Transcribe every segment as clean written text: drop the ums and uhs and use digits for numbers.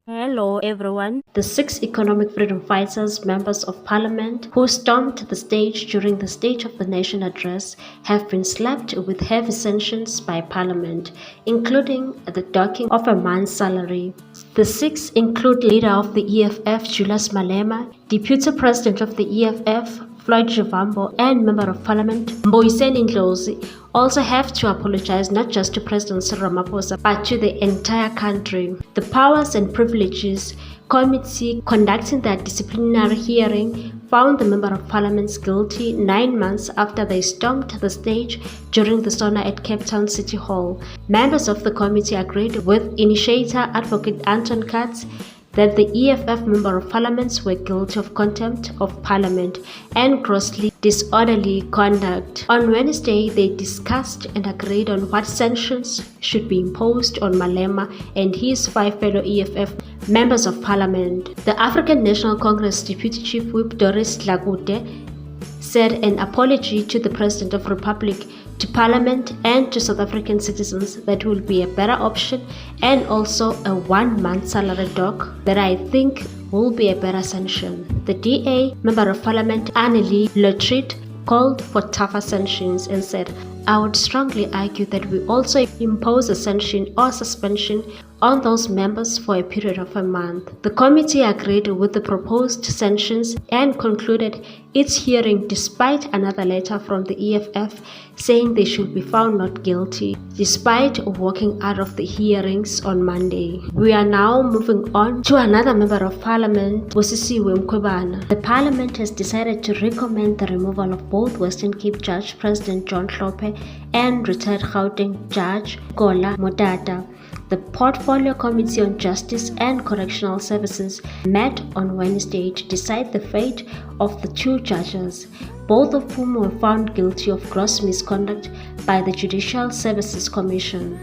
Hello everyone. The 6 economic freedom fighters, members of parliament who stormed the stage during the State of the Nation address have been slapped with heavy sanctions by parliament, including the docking of a month's salary. The 6 include leader of the EFF Julius Malema, deputy president of the EFF Floyd Shivambu, and member of parliament Mkhwebane also have to apologize not just to President Cyril Ramaphosa but to the entire country. The Powers and Privileges Committee conducting that disciplinary hearing found the Member of Parliament guilty 9 months after they stormed the stage during the sauna at Cape Town City Hall. Members of the committee agreed with initiator Advocate Anton Katz that the EFF Member of Parliaments were guilty of contempt of Parliament and grossly disorderly conduct. On Wednesday, they discussed and agreed on what sanctions should be imposed on Malema and his 5 fellow EFF Members of Parliament. The African National Congress Deputy Chief Whip Doris Hlophe said an apology to the President of the Republic, to Parliament and to South African citizens that will be a better option, and also a 1-month salary dock that I think will be a better sanction. The DA Member of Parliament Annelie Lotriet called for tougher sanctions and said, "I would strongly argue that we also impose a sanction or suspension on those members for a period of a month." The committee agreed with the proposed sanctions and concluded its hearing despite another letter from the EFF saying they should be found not guilty, despite walking out of the hearings on Monday. We are now moving on to another Member of Parliament, Mkhwebane. The Parliament has decided to recommend the removal of both Western Cape Judge President John Hlophe and retired Gauteng Judge Kola Motata. The Portfolio Committee on Justice and Correctional Services met on Wednesday to decide the fate of the 2 judges, both of whom were found guilty of gross misconduct by the Judicial Services Commission.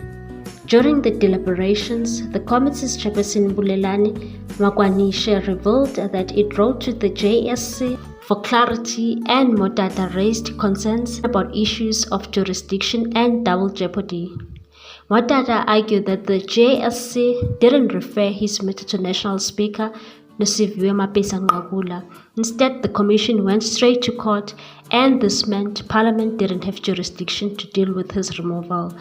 During the deliberations, the committee's chairperson Bulelani Magwanishe revealed that it wrote to the JSC for clarity, and Motata raised concerns about issues of jurisdiction and double jeopardy. Motata argued that the JSC didn't refer his matter to National Speaker Nosiviwe Mapisa-Nqakula. Instead, the commission went straight to court, and this meant Parliament didn't have jurisdiction to deal with his removal.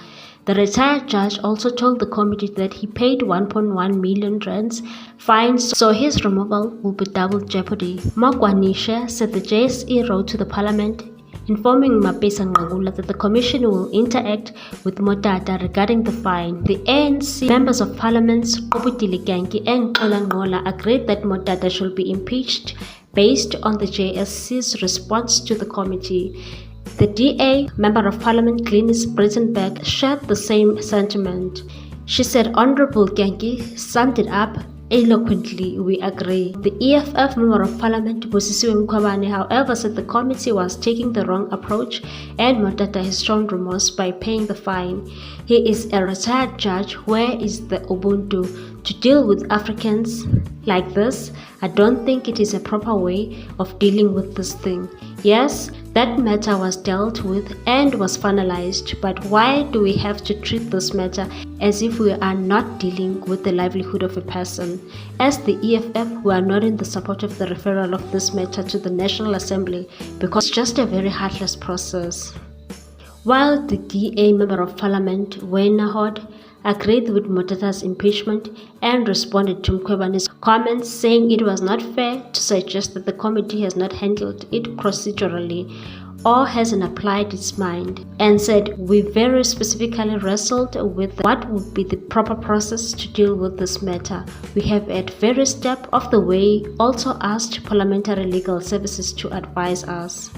The retired judge also told the committee that he paid 1.1 million rands fine, so his removal will be double jeopardy. Magwanishe said the JSE wrote to the Parliament informing Mapisa-Nqakula that the Commission will interact with Motata regarding the fine. The ANC Members of Parliament Qobutile Ganki and Xola Nqola agreed that Motata should be impeached based on the JSC's response to the committee. The DA Member of Parliament Glenis Brittenberg shared the same sentiment. She said Honorable Ganki summed it up eloquently. "We agree." The EFF Member of Parliament Mkhwebane, however, said the committee was taking the wrong approach and Motata has shown remorse by paying the fine. He is a retired judge. Where is the Ubuntu to deal with Africans like this? I don't think it is a proper way of dealing with this thing. Yes, that matter was dealt with and was finalized, but why do we have to treat this matter as if we are not dealing with the livelihood of a person? As the EFF, we are not in the support of the referral of this matter to the National Assembly because it's just a very heartless process. While the DA Member of Parliament, Wena Hod, agreed with Motata's impeachment and responded to Mkhwebane's comments, saying it was not fair to suggest that the committee has not handled it procedurally or hasn't applied its mind, and said, "We very specifically wrestled with what would be the proper process to deal with this matter. We have at various steps of the way also asked Parliamentary Legal Services to advise us."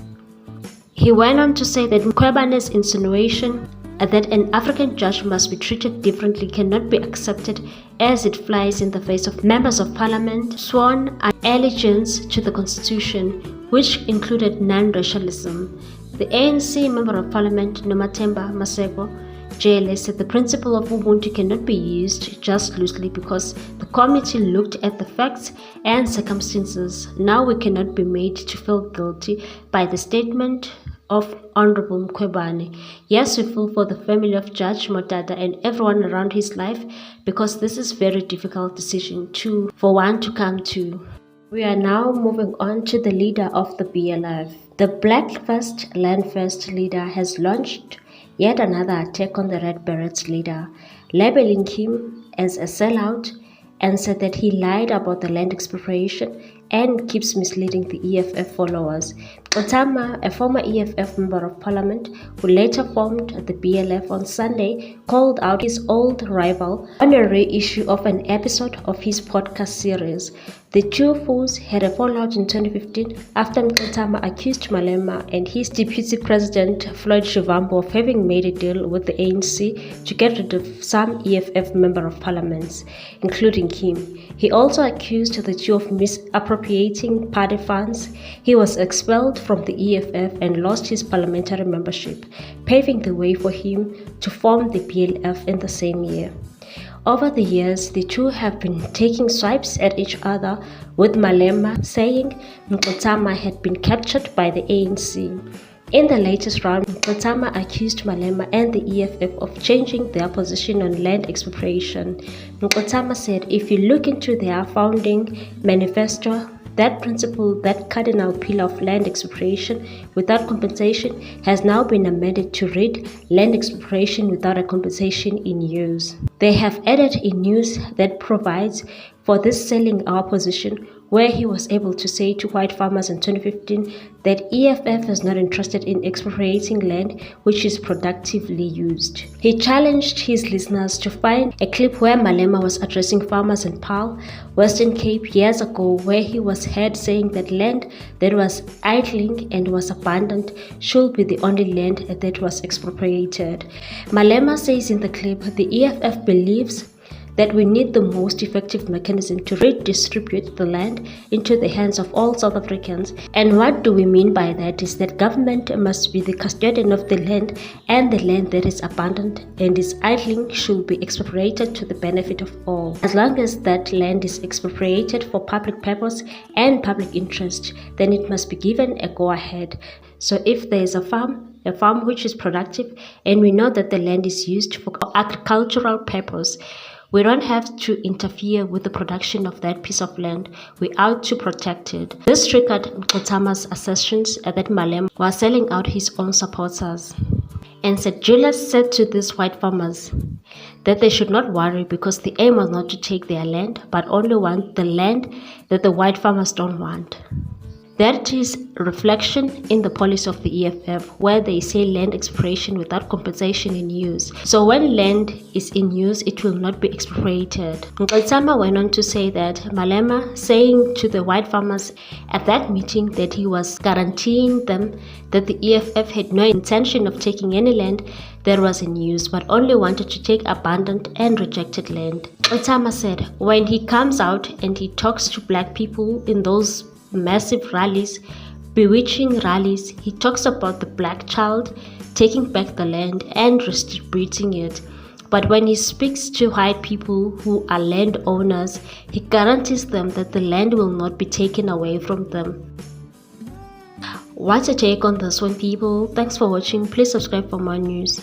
He went on to say that Mkhwebane's insinuation that an African judge must be treated differently cannot be accepted as it flies in the face of Members of Parliament sworn allegiance to the Constitution, which included non-racialism. The ANC Member of Parliament Nomathemba Maseko JLA said the principle of Ubuntu cannot be used just loosely because the committee looked at the facts and circumstances. Now we cannot be made to feel guilty by the statement of Honorable Mkhwebane. Yes, we feel for the family of Judge Motata and everyone around his life, because this is very difficult decision for one to come to. We are now moving on to the leader of the BLF. The Black First, Land First leader has launched yet another attack on the Red Berets leader, labeling him as a sellout, and said that he lied about the land expropriation and keeps misleading the EFF followers. Mkhwebane, a former EFF member of parliament who later formed the BLF on Sunday, called out his old rival on a reissue of an episode of his podcast series. The two fools had a fallout in 2015 after Mkhwebane accused Malema and his deputy president Floyd Shivambu of having made a deal with the ANC to get rid of some EFF member of parliaments, including him. He also accused the two of misappropriating party funds. He was expelled from the EFF and lost his parliamentary membership, paving the way for him to form the BLF in the same year. Over the years, the two have been taking swipes at each other, with Malema saying Mkhwebane had been captured by the ANC. In the latest round, Mkhwebane accused Malema and the EFF of changing their position on land expropriation. Mkhwebane said if you look into their founding manifesto, that principle, that cardinal pillar of land expropriation without compensation, has now been amended to read land expropriation without a compensation in use. They have added a news that provides for this selling our position, where he was able to say to white farmers in 2015 that EFF is not interested in expropriating land which is productively used. He challenged his listeners to find a clip where Malema was addressing farmers in Paarl, Western Cape years ago, where he was heard saying that land that was idling and was abandoned should be the only land that was expropriated. Malema says in the clip the EFF believes that we need the most effective mechanism to redistribute the land into the hands of all South Africans. And what do we mean by that is that government must be the custodian of the land, and the land that is abandoned and is idling should be expropriated to the benefit of all. As long as that land is expropriated for public purpose and public interest, then it must be given a go-ahead. So if there is a farm which is productive, and we know that the land is used for agricultural purpose, we don't have to interfere with the production of that piece of land. We ought to protect it. This triggered Mkhwebane's assertions that Malema was selling out his own supporters, and said Julius said to these white farmers that they should not worry because the aim was not to take their land, but only want the land that the white farmers don't want. That is a reflection in the policy of the EFF, where they say land expropriation without compensation in use. So when land is in use, it will not be expropriated. Mkhwebane went on to say that Malema saying to the white farmers at that meeting that he was guaranteeing them that the EFF had no intention of taking any land that was in use, but only wanted to take abandoned and rejected land. Mkhwebane said when he comes out and he talks to black people in those massive rallies, bewitching rallies, he talks about the black child taking back the land and redistributing it. But when he speaks to white people who are landowners, he guarantees them that the land will not be taken away from them. What's your take on this one, people? Thanks for watching. Please subscribe for more news.